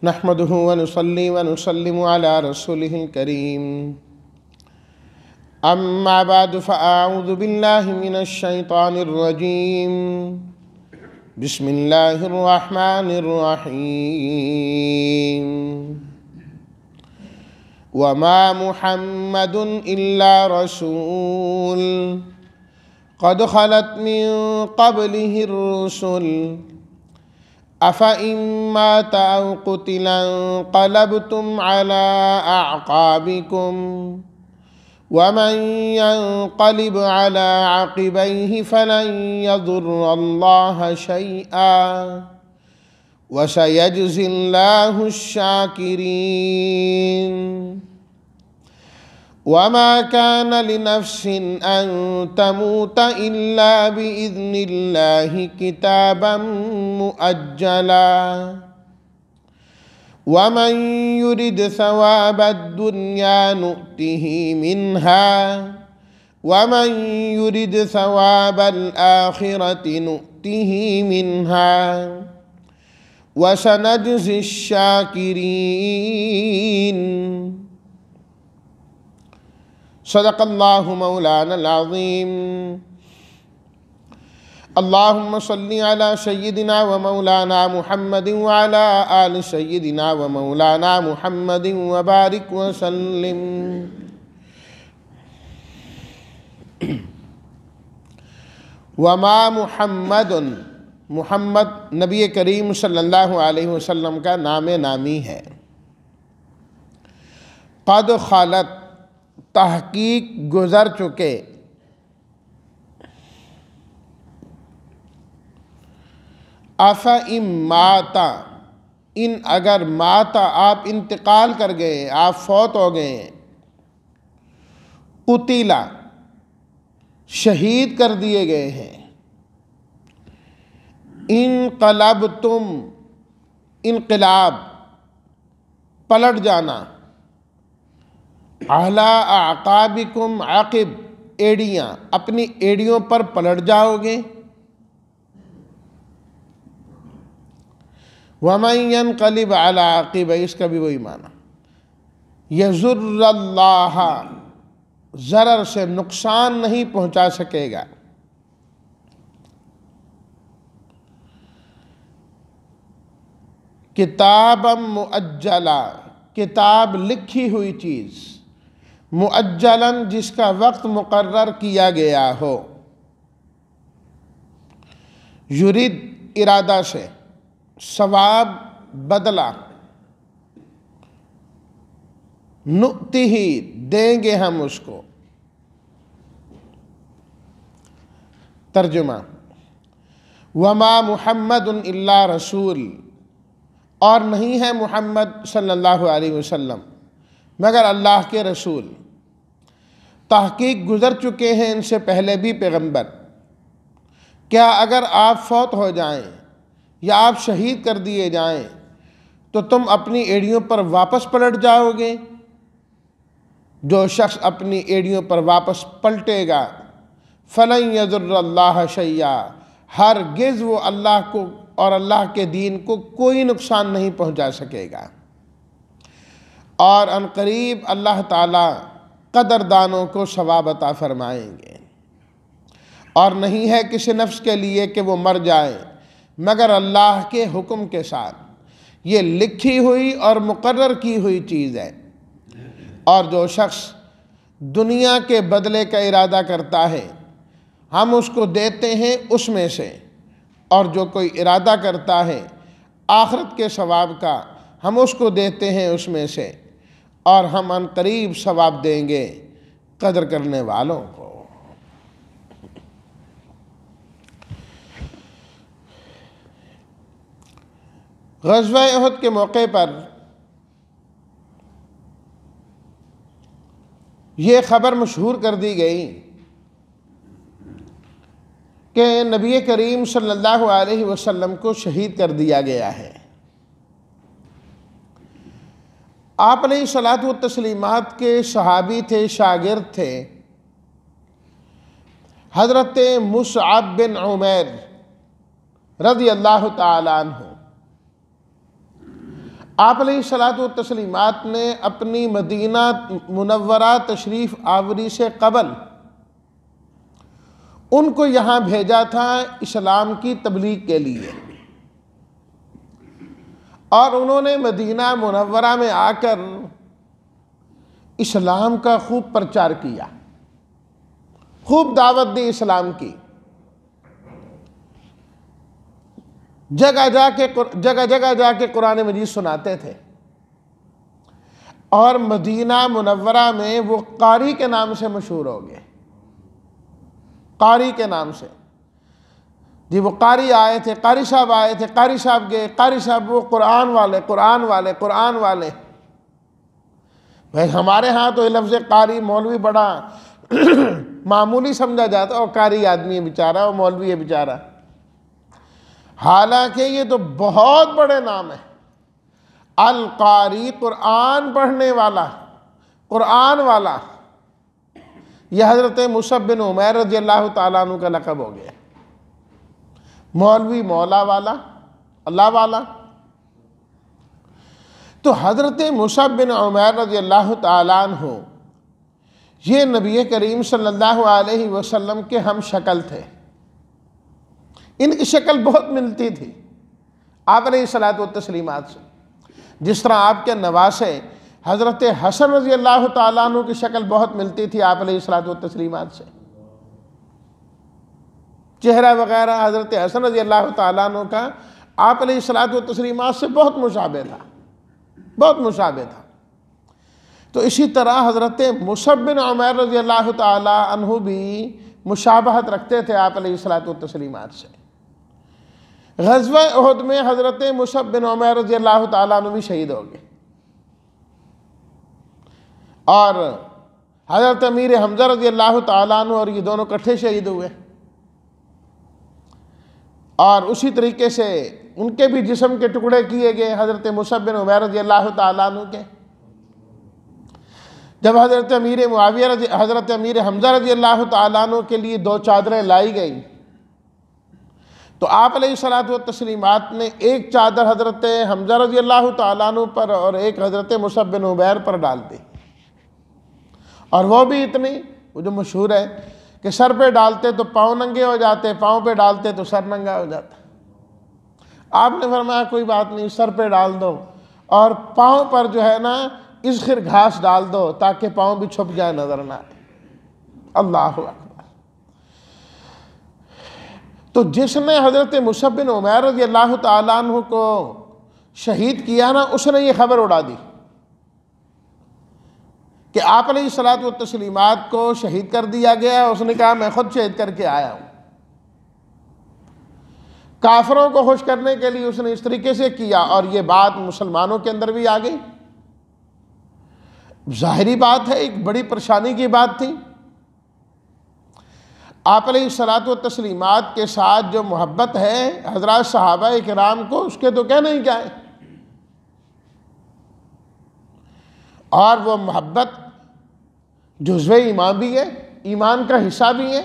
نحمده ونصلي ونسلم على رسوله الكريم أما بعد فأعوذ بالله من الشيطان الرجيم بسم الله الرحمن الرحيم وما محمد إلا رسول قد خلت من قبله الرسل أفإن مات أو قتل انقلبتم على أعقابكم ومن ينقلب على عقبيه فلن يضر الله شيئا وسيجزي الله الشاكرين وما كان لنفس أن تموت إلا بإذن الله كتابا مؤجلا ومن يرد ثواب الدنيا نؤته منها ومن يرد ثواب الآخرة نؤته منها وسنجزي الشاكرين صدق الله مولانا العظيم اللهم صل على سيدنا ومولانا محمد وعلى آل سيدنا ومولانا محمد وبارك وسلم وما محمد نبی کریم صلی اللہ علیہ وسلم کا نام نامی ہے۔ قد خلت تحقیق گزر چکے، افإن ماتا ان اگر ماتا آپ انتقال کر گئے، آپ فوت ہو گئے، قتلا شہید کر دیے گئے ہیں، انقلبتم انقلاب پلٹ جانا، علی اعقابکم عقب ایڑیاں اپنی ایڑیوں پر پلٹ جاؤ گے، وَمَن يَنْقَلِبْ عَلَىٰ عَقِبَيْهِ اس کا بھی وہی معنی، یضر اللہ ضرر سے نقصان نہیں پہنچا سکے گا، کتابا مؤجلا کتاب لکھی ہوئی چیز، مؤجلاً جس کا وقت مقرر کیا گیا ہو، یرید ارادہ سے، ثواب بدلہ، نؤتہ دیں گے ہم اس کو۔ ترجمہ وما محمد الا رسول اور نہیں ہے محمد صلی اللہ علیہ وسلم مگر اللہ کے رسول، تحقیق گزر چکے ہیں ان سے پہلے بھی پیغمبر، کیا اگر آپ فوت ہو جائیں یا آپ شہید کر دیے جائیں تو تم اپنی ایڑیوں پر واپس پلٹ جاؤ گے؟ جو شخص اپنی ایڑیوں پر واپس پلٹے گا فَلَن يَضُرَّ اللَّهَ شَيْئًا ہرگز وہ اللہ کو اور اللہ کے دین کو کوئی نقصان نہیں پہنچا سکے گا، اور ان قریب اللہ تعالیٰ قدردانوں کو ثواب عطا فرمائیں گے۔ اور نہیں ہے کسی نفس کے لیے کہ وہ مر جائے مگر اللہ کے حکم کے ساتھ، یہ لکھی ہوئی اور مقرر کی ہوئی چیز ہے، اور جو شخص دنیا کے بدلے کا ارادہ کرتا ہے ہم اس کو دیتے ہیں اس میں سے، اور جو کوئی ارادہ کرتا ہے آخرت کے ثواب کا ہم اس کو دیتے ہیں اس میں سے، اور ہم ان قریب ثواب دیں گے قدر کرنے والوں کو۔ غزوہ احد کے موقع پر یہ خبر مشہور کر دی گئی کہ نبی کریم صلی اللہ علیہ وسلم کو شہید کر دیا گیا ہے۔ آپ علیہ الصلاۃ والتسلیمات کے صحابی تھے، شاگرد تھے، حضرت مصعب بن عمیر رضی اللہ تعالیٰ عنہ۔ آپ علیہ الصلاۃ والتسلیمات نے اپنی مدینہ منورہ تشریف آوری سے قبل ان کو یہاں بھیجا تھا اسلام کی تبلیغ کے لیے، اور انہوں نے مدینہ منورہ میں آ کر اسلام کا خوب پرچار کیا، خوب دعوت دی اسلام کی، جگہ جگہ جا کے قرآن مجید سناتے تھے، اور مدینہ منورہ میں وہ قاری کے نام سے مشہور ہو گئے، قاری کے نام سے۔ جی وہ قاری آئے تھے، قاری صاحب آئے تھے، قاری صاحب گئے، قاری صاحب وہ قرآن والے، قرآن والے، قرآن والے۔ بھائی ہمارے ہاں تو یہ لفظ قاری مولوی بڑا معمولی سمجھا جاتا ہے، اور قاری آدمی ہے بیچارہ، اور مولوی ہے بیچارہ، حالانکہ یہ تو بہت بڑے نام ہیں۔ القاری قرآن پڑھنے والا، قرآن والا، یہ حضرت مصعب بن عمیر رضی اللہ تعالیٰ عنہ کا لقب ہو گیا۔ مولوی مولا والا، اللہ والا۔ تو حضرت مصعب بن عمیر رضی اللہ تعالیٰ عنہ یہ نبی کریم صلی اللہ علیہ وسلم کے ہم شکل تھے، ان کی شکل بہت ملتی تھی آپ علیہ الصلاۃ والتسلیمات سے، جس طرح آپ کے نواسے حضرت حسن رضی اللہ تعالیٰ عنہ کی شکل بہت ملتی تھی آپ علیہ الصلاۃ والتسلیمات سے، چہرہ وغیرہ حضرت حسن رضی اللہ تعالیٰ عنہ کا آپ علیہ الصلاۃ والتسلیمات سے بہت مشابہ تھا، بہت مشابہ تھا۔ تو اسی طرح حضرت مصعب بن عمیر رضی اللہ تعالیٰ عنہ بھی مشابہت رکھتے تھے آپ علیہ الصلاۃ والتسلیمات سے۔ غزوہ احد میں حضرت مصعب بن عمیر رضی اللہ تعالیٰ عنہ بھی شہید ہو گئے، اور حضرت امیر حمزہ رضی اللہ تعالیٰ عنہ اور یہ دونوں اکٹھے شہید ہوئے، اور اسی طریقے سے ان کے بھی جسم کے ٹکڑے کیے گئے حضرت مصعب بن عمیر رضی اللہ تعالیٰ عنہ کے۔ جب حضرت امیر حمزہ رضی اللہ تعالیٰ عنہ کے لیے 2 چادریں لائی گئیں، تو آپ علیہ الصلاۃ والتسلیمات نے ایک چادر حضرت حمزہ رضی اللہ تعالیٰ عنہ پر اور ایک حضرت مصعب بن عمیر پر ڈال دی، اور وہ بھی اتنی، وہ جو مشہور ہے کہ سر پہ ڈالتے تو پاؤں ننگے ہو جاتے، پاؤں پہ ڈالتے تو سر ننگا ہو جاتا۔ آپ نے فرمایا کوئی بات نہیں، سر پہ ڈال دو، اور پاؤں پر جو ہے نا اذخر گھاس ڈال دو تاکہ پاؤں بھی چھپ جائے، نظر نہ آئے۔ اللہ اکبر۔ تو جس نے حضرت مصعب بن عمیر رضی اللہ تعالیٰ عنہ کو شہید کیا نا، اس نے یہ خبر اڑا دی کہ آپ علیہ الصلاۃ والتسلیمات کو شہید کر دیا گیا۔ اس نے کہا میں خود شہید کر کے آیا ہوں۔ کافروں کو خوش کرنے کے لیے اس نے اس طریقے سے کیا، اور یہ بات مسلمانوں کے اندر بھی آ گئی۔ ظاہری بات ہے، ایک بڑی پریشانی کی بات تھی۔ آپ علیہ الصلاۃ والتسلیمات کے ساتھ جو محبت ہے حضرات صحابہ کرام کو، اس کے تو کہنا ہی کیا ہے، اور وہ محبت جزو ایمان بھی ہے، ایمان کا حصہ بھی ہے۔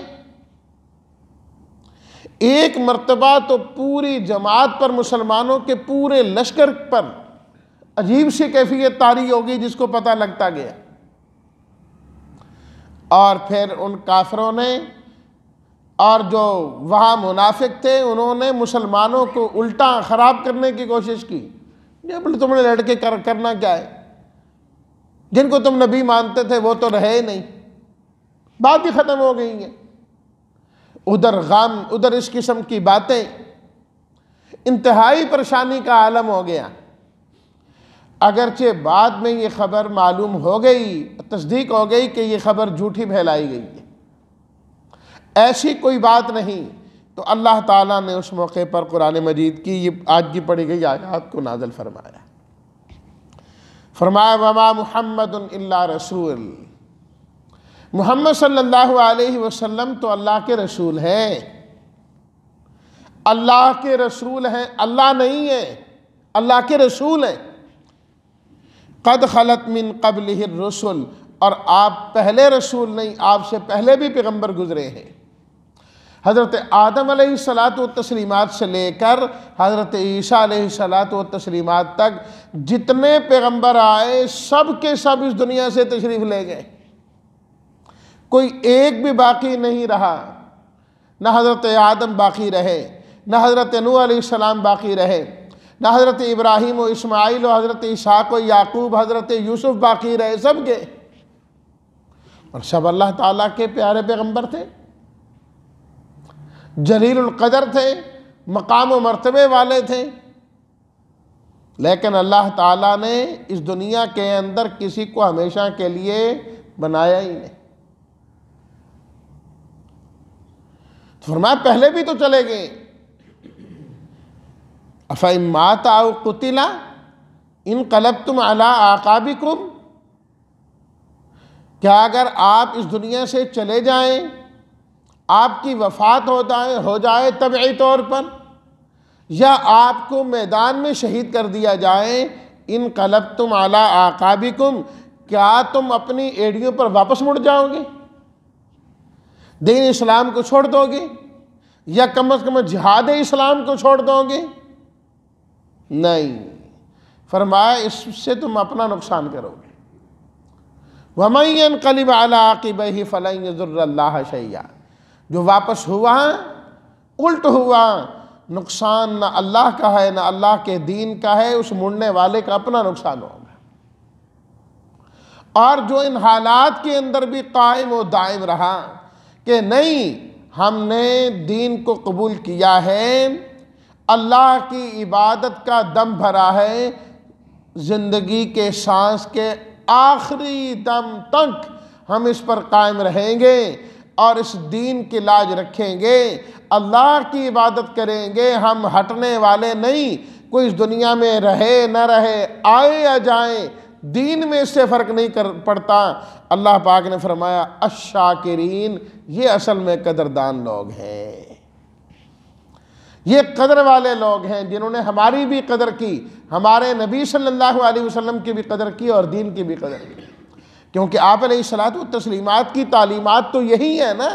ایک مرتبہ تو پوری جماعت پر، مسلمانوں کے پورے لشکر پر عجیب سی کیفیت طاری ہوگی جس کو پتہ لگتا گیا، اور پھر ان کافروں نے اور جو وہاں منافق تھے انہوں نے مسلمانوں کو الٹا خراب کرنے کی کوشش کی۔ یہ تم نے لڑکے کرنا کیا ہے، جن کو تم نبی مانتے تھے وہ تو رہے ہی نہیں، بات ہی ختم ہو گئی ہیں۔ ادھر غم، ادھر اس قسم کی باتیں، انتہائی پریشانی کا عالم ہو گیا۔ اگرچہ بعد میں یہ خبر معلوم ہو گئی، تصدیق ہو گئی کہ یہ خبر جھوٹی پھیلائی گئی ہے، ایسی کوئی بات نہیں، تو اللہ تعالیٰ نے اس موقع پر قرآن مجید کی یہ آج کی پڑھی گئی آیات کو نازل فرمایا۔ فرمایا وما محمد الا رسول، محمد صلی اللہ علیہ وسلم تو اللہ کے رسول ہیں، اللہ کے رسول ہیں، اللہ نہیں ہے، اللہ کے رسول ہیں۔ قد خلت من قبلہ الرسل، اور آپ پہلے رسول نہیں، آپ سے پہلے بھی پیغمبر گزرے ہیں۔ حضرت آدم علیہ الصلاۃ والتسلیمات سے لے کر حضرت عیسیٰ علیہ الصلاۃ والتسلیمات تک جتنے پیغمبر آئے سب کے سب اس دنیا سے تشریف لے گئے، کوئی ایک بھی باقی نہیں رہا۔ نہ حضرت آدم باقی رہے، نہ حضرت نوح علیہ السلام باقی رہے، نہ حضرت ابراہیم و اسماعیل و حضرت اسحاق و یعقوب، حضرت یوسف باقی رہے، سب گئے، اور سب اللہ تعالیٰ کے پیارے پیغمبر تھے، جلیل القدر تھے، مقام و مرتبے والے تھے، لیکن اللہ تعالیٰ نے اس دنیا کے اندر کسی کو ہمیشہ کے لیے بنایا ہی نہیں۔ فرمایا پہلے بھی تو چلے گئے، أَفَإِن مَاتَ أَوْ قُتِلَ انقلبتم علی اعقابکم، کیا اگر آپ اس دنیا سے چلے جائیں، آپ کی وفات ہو جائے طبعی طور پر، یا آپ کو میدان میں شہید کر دیا جائے، انقلبتم علی اعقابکم، کیا تم اپنی ایڑیوں پر واپس مڑ جاؤ گے؟ دین اسلام کو چھوڑ دو گے، یا کم از کم جہاد اسلام کو چھوڑ دو گے؟ نہیں، فرمایا اس سے تم اپنا نقصان کرو گے۔ وَمَن يَنْقَلِبْ عَلَىٰ عَقِبَيْهِ فَلَن يَضُرَّ اللَّهَ شَيْئًا، جو واپس ہوا الٹ ہوا، نقصان نہ اللہ کا ہے نہ اللہ کے دین کا ہے، اس مڑنے والے کا اپنا نقصان ہوگا۔ اور جو ان حالات کے اندر بھی قائم و دائم رہا کہ نہیں ہم نے دین کو قبول کیا ہے، اللہ کی عبادت کا دم بھرا ہے، زندگی کے سانس کے آخری دم تک ہم اس پر قائم رہیں گے اور اس دین کی لاج رکھیں گے، اللہ کی عبادت کریں گے، ہم ہٹنے والے نہیں، کوئی اس دنیا میں رہے نہ رہے، آئے یا جائیں، دین میں اس سے فرق نہیں پڑتا۔ اللہ پاک نے فرمایا الشاکرین، یہ اصل میں قدردان لوگ ہیں، یہ قدر والے لوگ ہیں جنہوں نے ہماری بھی قدر کی، ہمارے نبی صلی اللہ علیہ وسلم کی بھی قدر کی اور دین کی بھی قدر کی، کیونکہ آپ علیہ الصلاۃ والتسلیمات کی تعلیمات تو یہی ہے نا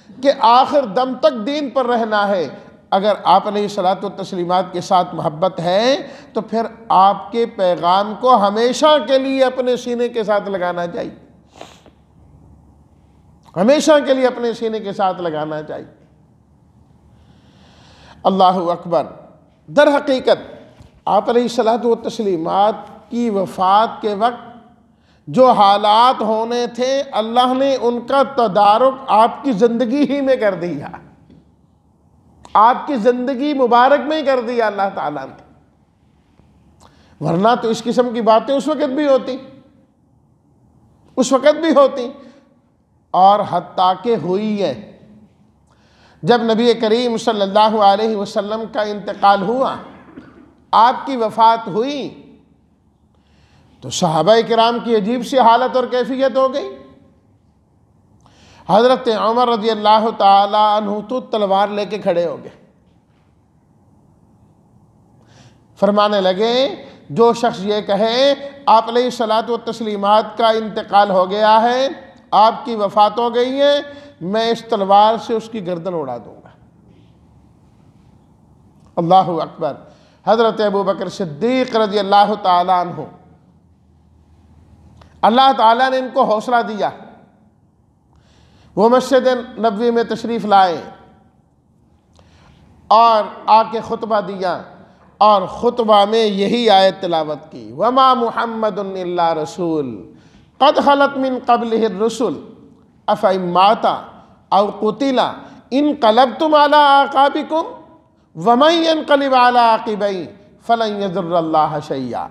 کہ آخر دم تک دین پر رہنا ہے۔ اگر آپ علیہ الصلاۃ والتسلیمات کے ساتھ محبت ہے تو پھر آپ کے پیغام کو ہمیشہ کے لیے اپنے سینے کے ساتھ لگانا چاہیے، ہمیشہ کے لیے اپنے سینے کے ساتھ لگانا چاہیے۔ اللہ اکبر۔ در حقیقت آپ علیہ الصلاۃ والتسلیمات کی وفات کے وقت جو حالات ہونے تھے اللہ نے ان کا تدارک آپ کی زندگی ہی میں کر دیا، آپ کی زندگی مبارک میں ہی کر دیا اللہ تعالیٰ نے، ورنہ تو اس قسم کی باتیں اس وقت بھی ہوتی اور حتیٰ کہ ہوئی ہے۔ جب نبی کریم صلی اللہ علیہ وسلم کا انتقال ہوا، آپ کی وفات ہوئی، تو صحابہ کرام کی عجیب سی حالت اور کیفیت ہو گئی۔ حضرت عمر رضی اللہ تعالی عنہ تو تلوار لے کے کھڑے ہو گئے، فرمانے لگے جو شخص یہ کہے آپ علیہ الصلاۃ والتسلیمات کا انتقال ہو گیا ہے، آپ کی وفات ہو گئی ہے، میں اس تلوار سے اس کی گردن اڑا دوں گا۔ اللہ اکبر۔ حضرت ابوبکر صدیق رضی اللہ تعالی عنہ، اللہ تعالیٰ نے ان کو حوصلہ دیا، وہ مسجد نبوی میں تشریف لائے اور آ کے خطبہ دیا، اور خطبہ میں یہی آیت تلاوت کی، وَمَا مُحَمَّدٌ إِلَّا رَسُولٌ قَدْ خَلَتْ مِن قَبْلِهِ الرُّسُلُ أَفَإِن مَاتَ أَوْ قُتِلَ انقلبتم عَلَىٰ أَعْقَابِكُمْ وَمَن يَنقَلِبْ عَلَىٰ عَقِبَيْهِ فَلَن يَضُرَّ اللَّهَ شَيْئًا۔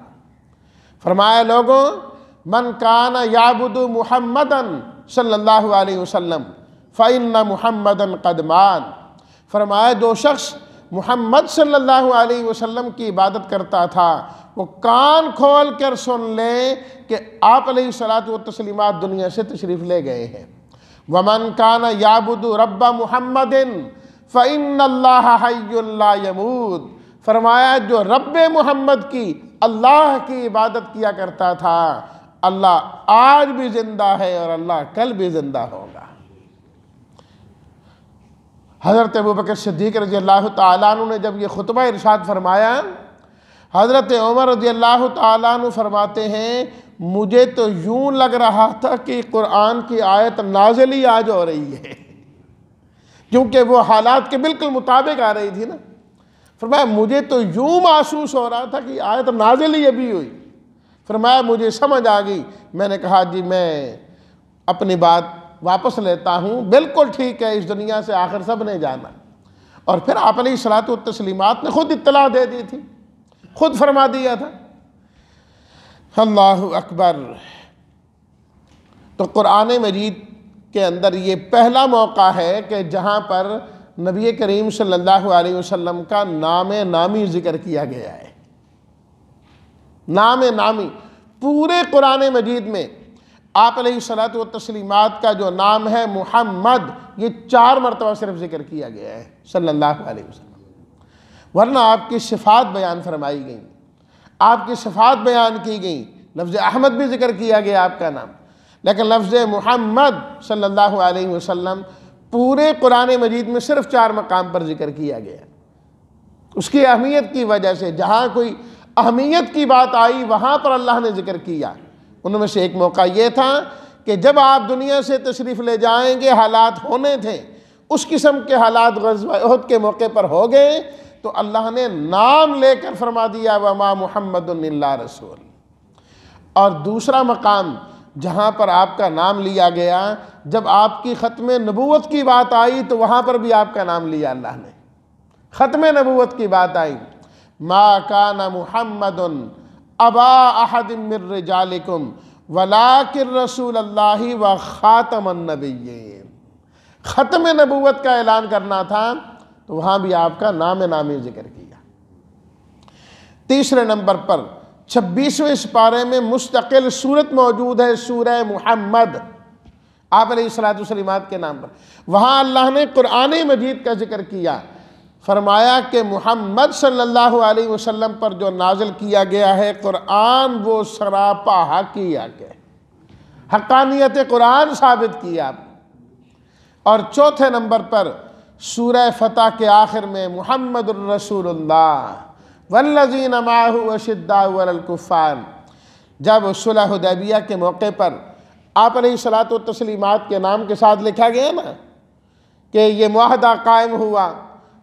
فرمایا لوگوں، من کان یعبد محمدًا صلی اللہ علیہ وسلم فإن محمدًا قد مات۔ فرمایا جو شخص محمد صلی اللہ علیہ وسلم کی عبادت کرتا تھا وہ کان کھول کر سن لے کہ آپ علیہ الصلاۃ والتسلیمات دنیا سے تشریف لے گئے ہیں۔ ومن کان یعبد رب محمد فإن اللہ حی لا یموت۔ فرمایا جو رب محمد کی، اللہ کی عبادت کیا کرتا تھا، اللہ آج بھی زندہ ہے اور اللہ کل بھی زندہ ہوگا۔ حضرت ابوبکر صدیق رضی اللہ تعالیٰ عنہ نے جب یہ خطبہ ارشاد فرمایا، حضرت عمر رضی اللہ تعالیٰ عنہ فرماتے ہیں مجھے تو یوں لگ رہا تھا کہ قرآن کی آیت نازل ہی آج ہو رہی ہے، کیونکہ وہ حالات کے بالکل مطابق آ رہی تھی نا۔ فرمایا مجھے تو یوں محسوس ہو رہا تھا کہ آیت نازل ہی ابھی ہوئی۔ فرمایا مجھے سمجھ آ گئی، میں نے کہا جی میں اپنی بات واپس لیتا ہوں، بالکل ٹھیک ہے، اس دنیا سے آخر سب نے جانا۔ اور پھر آپ علیہ الصلوۃ والتسلیمات نے خود اطلاع دے دی تھی، خود فرما دیا تھا۔ اللہ اکبر۔ تو قرآن مجید کے اندر یہ پہلا موقع ہے کہ جہاں پر نبی کریم صلی اللہ علیہ وسلم کا نام نامی ذکر کیا گیا ہے۔ نام نامی پورے قرآن مجید میں آپ علیہ الصلوۃ والتسلیمات کا جو نام ہے محمد، یہ 4 مرتبہ صرف ذکر کیا گیا ہے صلی اللہ علیہ وسلم، ورنہ آپ کی صفات بیان فرمائی گئیں، آپ کی صفات بیان کی گئیں۔ لفظ احمد بھی ذکر کیا گیا آپ کا نام، لیکن لفظ محمد صلی اللہ علیہ وسلم پورے قرآن مجید میں صرف 4 مقام پر ذکر کیا گیا۔ اس کی اہمیت کی وجہ سے جہاں کوئی اہمیت کی بات آئی وہاں پر اللہ نے ذکر کیا۔ ان میں سے ایک موقع یہ تھا کہ جب آپ دنیا سے تشریف لے جائیں گے، حالات ہونے تھے، اس قسم کے حالات غزوہ احد کے موقع پر ہو گئے، تو اللہ نے نام لے کر فرما دیا وَمَا مُحَمَّدٌ إِلَّا رَسُولٌ۔ اور دوسرا مقام جہاں پر آپ کا نام لیا گیا، جب آپ کی ختم نبوت کی بات آئی تو وہاں پر بھی آپ کا نام لیا اللہ نے۔ ختم نبوت کی بات آئی، مَا كَانَ مُحَمَّدٌ أَبَا أَحَدٍ مِّن رِّجَالِكُمْ وَلَٰكِن رَّسُولَ اللَّهِ وَخَاتَمَ النَّبِيِّينَ۔ ختم نبوت کا اعلان کرنا تھا تو وہاں بھی آپ کا نام نامی ذکر کیا۔ تیسرے نمبر پر 26ویں سپارے میں مستقل سورت موجود ہے، سورہ محمد، آپ علیہ الصلوۃ کے نام پر۔ وہاں اللہ نے قرآن مجید کا ذکر کیا، فرمایا کہ محمد صلی اللہ علیہ وسلم پر جو نازل کیا گیا ہے قرآن، وہ سراپا حق ہے، حقانیت قرآن ثابت کیا۔ اور چوتھے نمبر پر سورہ فتح کے آخر میں محمد الرسول اللہ والذین معہ اشداء علی الکفار، جب صلح حدیبیہ کے موقع پر آپ علیہ الصلوۃ والتسلیمات کے نام کے ساتھ لکھا گیا نا کہ یہ معاہدہ قائم ہوا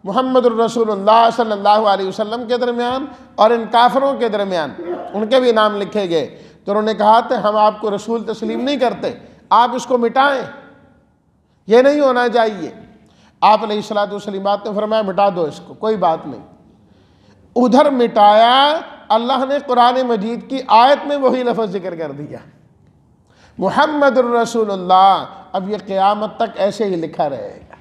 محمد الرسول اللہ صلی اللہ علیہ وسلم کے درمیان اور ان کافروں کے درمیان، ان کے بھی نام لکھے گئے، تو انہوں نے کہا کہ ہم آپ کو رسول تسلیم نہیں کرتے، آپ اس کو مٹائیں، یہ نہیں ہونا چاہیے۔ آپ علیہ الصلوۃ والتسلیمات نے فرمایا مٹا دو اس کو، کوئی بات نہیں۔ ادھر مٹایا، اللہ نے قرآن مجید کی آیت میں وہی لفظ ذکر کر دیا، محمد الرسول اللہ۔ اب یہ قیامت تک ایسے ہی لکھا رہے گا،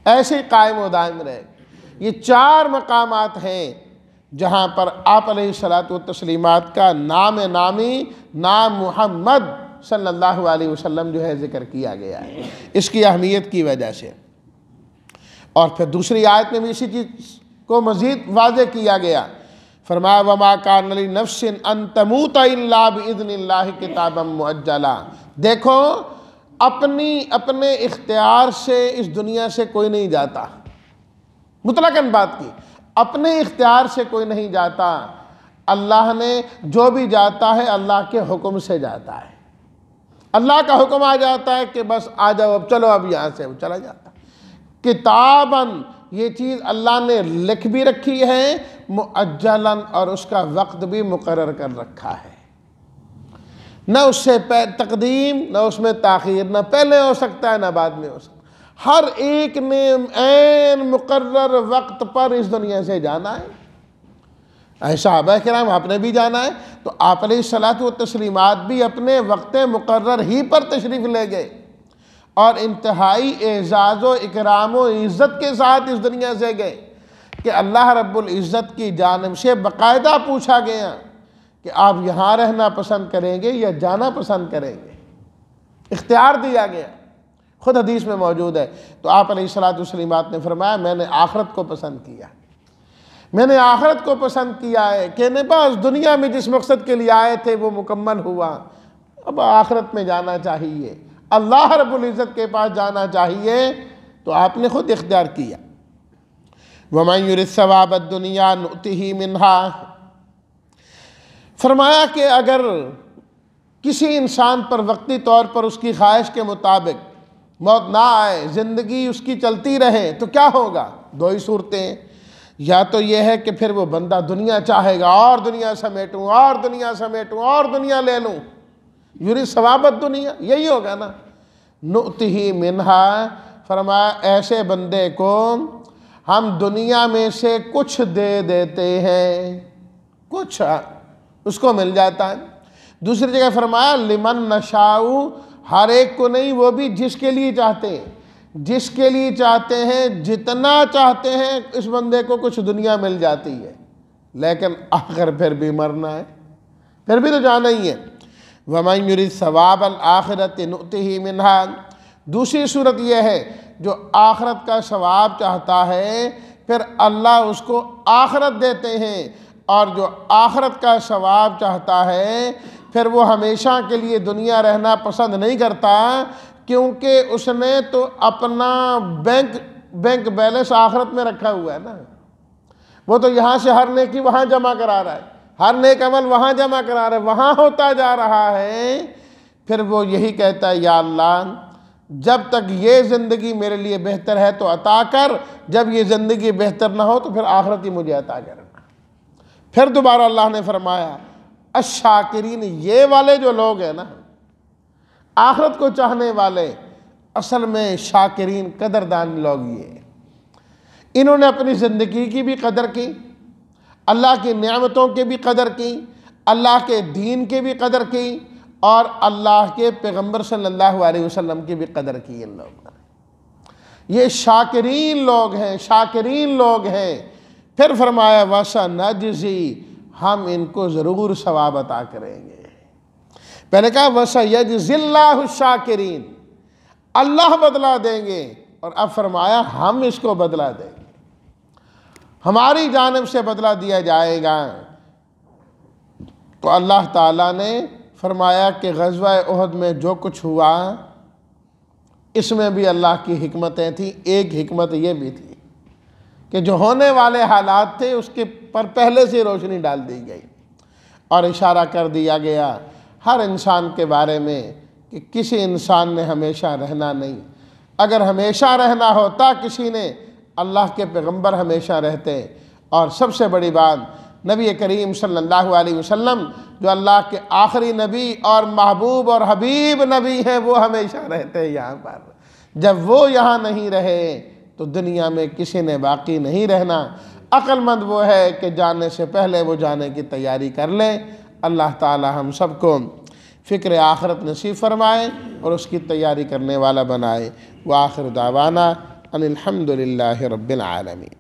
ایسے ہی قائم و دائم رہے گا۔ یہ 4 مقامات ہیں جہاں پر آپ علیہ الصلوۃ والتسلیمات کا نام نامی، نام محمد صلی اللہ علیہ وسلم جو ہے ذکر کیا گیا ہے، اس کی اہمیت کی وجہ سے۔ اور پھر دوسری آیت میں بھی اسی چیز کو مزید واضح کیا گیا، فرمایا وَمَا كَانَ لِنَفْسٍ أَن تَمُوتَ إِلَّا بِإِذْنِ اللَّهِ كِتَابًا مُؤَجَّلًا۔ دیکھو اپنے اختیار سے اس دنیا سے کوئی نہیں جاتا، مطلقاً بات کی، اپنے اختیار سے کوئی نہیں جاتا، اللہ نے جو بھی جاتا ہے اللہ کے حکم سے جاتا ہے۔ اللہ کا حکم آ جاتا ہے کہ بس آ جاؤ، اب چلو، اب یہاں سے چلا جاتا۔ کتاباً، یہ چیز اللہ نے لکھ بھی رکھی ہے، مؤجلاً، اور اس کا وقت بھی مقرر کر رکھا ہے، نہ اس سے تقدیم نہ اس میں تاخیر، نہ پہلے ہو سکتا ہے نہ بعد میں ہو سکتا ہے۔ ہر ایک نے عین مقرر وقت پر اس دنیا سے جانا ہے۔ صحابہ کرام آپ نے بھی جانا ہے، تو آپ علیہ الصلوۃ والتسلیمات بھی اپنے وقت مقرر ہی پر تشریف لے گئے، اور انتہائی اعزاز و اکرام و عزت کے ساتھ اس دنیا سے گئے کہ اللہ رب العزت کی جانب سے باقاعدہ پوچھا گیا کہ آپ یہاں رہنا پسند کریں گے یا جانا پسند کریں گے، اختیار دیا گیا، خود حدیث میں موجود ہے۔ تو آپ علیہ الصلوۃ والتسلیمات نے فرمایا میں نے آخرت کو پسند کیا، میں نے آخرت کو پسند کیا ہے کہ بس دنیا میں جس مقصد کے لیے آئے تھے وہ مکمل ہوا، اب آخرت میں جانا چاہیے، اللہ رب العزت کے پاس جانا چاہیے۔ تو آپ نے خود اختیار کیا۔ وَمَن يُرِدْ ثَوَابَ الدُّنْيَا نُؤْتِهِ مِنْهَا، فرمایا کہ اگر کسی انسان پر وقتی طور پر اس کی خواہش کے مطابق موت نہ آئے، زندگی اس کی چلتی رہے، تو کیا ہوگا؟ دو ہی صورتیں ہیں، یا تو یہ ہے کہ پھر وہ بندہ دنیا چاہے گا، اور دنیا سمیٹوں اور دنیا سمیٹوں اور دنیا لے لوں، یوری ثوابت دنیا، یہی ہوگا نا۔ نُؤْتِهِ مِنْهَا، فرمایا ایسے بندے کو ہم دنیا میں سے کچھ دے دیتے ہیں، کچھ اس کو مل جاتا ہے۔ دوسری جگہ فرمایا لمن نشاء، ہر ایک کو نہیں، وہ بھی جس کے لیے چاہتے ہیں، جس کے لیے چاہتے ہیں، جتنا چاہتے ہیں اس بندے کو کچھ دنیا مل جاتی ہے، لیکن آخر پھر بھی مرنا ہے، پھر بھی تو جانا ہی ہے۔ وَمَن يُرِدْ ثَوَابَ الْآخِرَةِ نُؤْتِهِ مِنْهَا، دوسری صورت یہ ہے جو آخرت کا ثواب چاہتا ہے پھر اللہ اس کو آخرت دیتے ہیں، اور جو آخرت کا ثواب چاہتا ہے پھر وہ ہمیشہ کے لیے دنیا رہنا پسند نہیں کرتا، کیونکہ اس نے تو اپنا بینک بیلنس آخرت میں رکھا ہوا ہے نا۔ وہ تو یہاں سے ہر نیکی وہاں جمع کرا رہا ہے، ہر نیک عمل وہاں جمع کرا رہا ہے، وہاں ہوتا جا رہا ہے۔ پھر وہ یہی کہتا ہے یا اللہ جب تک یہ زندگی میرے لیے بہتر ہے تو عطا کر، جب یہ زندگی بہتر نہ ہو تو پھر آخرت ہی مجھے عطا کرنا۔ پھر دوبارہ اللہ نے فرمایا الشاکرین، یہ والے جو لوگ ہیں نا آخرت کو چاہنے والے، اصل میں شاکرین قدردان لوگ یہ ہیں، انہوں نے اپنی زندگی کی بھی قدر کی، اللہ کی نعمتوں کی بھی قدر کی، اللہ کے دین کی بھی قدر کی، اور اللہ کے پیغمبر صلی اللہ علیہ وسلم کی بھی قدر کی۔ ان لوگوں نے، یہ شاکرین لوگ ہیں، شاکرین لوگ ہیں۔ پھر فرمایا وَسَنَجْزِي، ہم ان کو ضرور ثواب عطا کریں گے۔ پہلے کہا وَسَيَجْزِي اللَّهُ الشَّاكِرِينَ، اللہ بدلہ دیں گے، اور اب فرمایا ہم اس کو بدلہ دیں گے، ہماری جانب سے بدلہ دیا جائے گا۔ تو اللہ تعالیٰ نے فرمایا کہ غزوہ احد میں جو کچھ ہوا اس میں بھی اللہ کی حکمتیں تھیں۔ ایک حکمت یہ بھی تھی کہ جو ہونے والے حالات تھے اس کے پر پہلے سے روشنی ڈال دی گئی، اور اشارہ کر دیا گیا ہر انسان کے بارے میں کہ کسی انسان نے ہمیشہ رہنا نہیں۔ اگر ہمیشہ رہنا ہوتا کسی نے، اللہ کے پیغمبر ہمیشہ رہتے، اور سب سے بڑی بات نبی کریم صلی اللہ علیہ وسلم جو اللہ کے آخری نبی اور محبوب اور حبیب نبی ہیں، وہ ہمیشہ رہتے ہیں یہاں پر۔ جب وہ یہاں نہیں رہے تو دنیا میں کسی نے باقی نہیں رہنا۔ عقل مند وہ ہے کہ جانے سے پہلے وہ جانے کی تیاری کر لے۔ اللہ تعالی ہم سب کو فکر آخرت نصیب فرمائے اور اس کی تیاری کرنے والا بنائے۔ وآخر دعوانا ان الحمد للہ رب العالمین۔